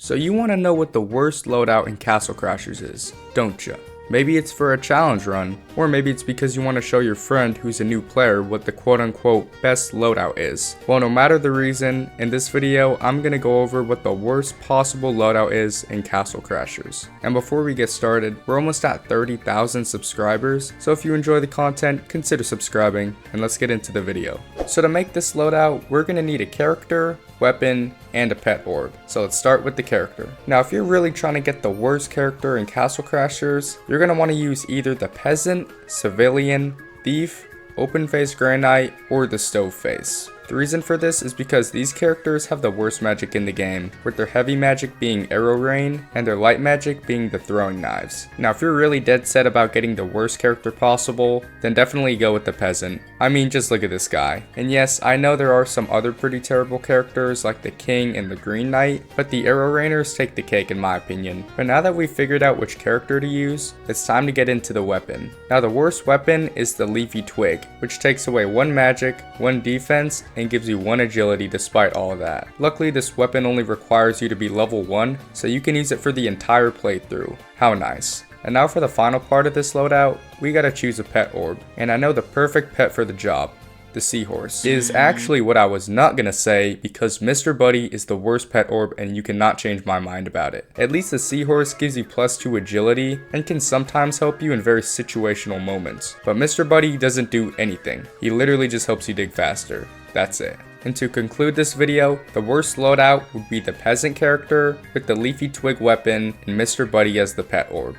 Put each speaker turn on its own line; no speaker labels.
So you want to know what the worst loadout in Castle Crashers is, don't you? Maybe it's for a challenge run, or maybe it's because you want to show your friend who's a new player what the quote-unquote best loadout is. Well, no matter the reason, in this video I'm going to go over what the worst possible loadout is in Castle Crashers. And before we get started, we're almost at 30,000 subscribers, so if you enjoy the content, consider subscribing, and let's get into the video. So to make this loadout, we're going to need a character, weapon, and a pet orb. So let's start with the character. Now if you're really trying to get the worst character in Castle Crashers, you're going to want to use either the Peasant, Civilian, Thief, Open Face Grey Knight, or the Stove Face. The reason for this is because these characters have the worst magic in the game, with their heavy magic being arrow rain and their light magic being the throwing knives. Now if you're really dead set about getting the worst character possible, then definitely go with the Peasant. I mean, just look at this guy. And yes, I know there are some other pretty terrible characters like the King and the Green Knight, but the arrow rainers take the cake in my opinion. But now that we've figured out which character to use, it's time to get into the weapon. Now the worst weapon is the Leafy Twig, which takes away 1 magic, 1 defense, and gives you 1 agility despite all of that. Luckily this weapon only requires you to be level 1, so you can use it for the entire playthrough. How nice. And now for the final part of this loadout, we gotta choose a pet orb. And I know the perfect pet for the job. The Seahorse is actually what I was not gonna say because Mr. Buddy is the worst pet orb and you cannot change my mind about it. At least the Seahorse gives you +2 agility and can sometimes help you in very situational moments. But Mr. Buddy doesn't do anything. He literally just helps you dig faster. That's it. And to conclude this video, the worst loadout would be the Peasant character with the Leafy Twig weapon and Mr. Buddy as the pet orb.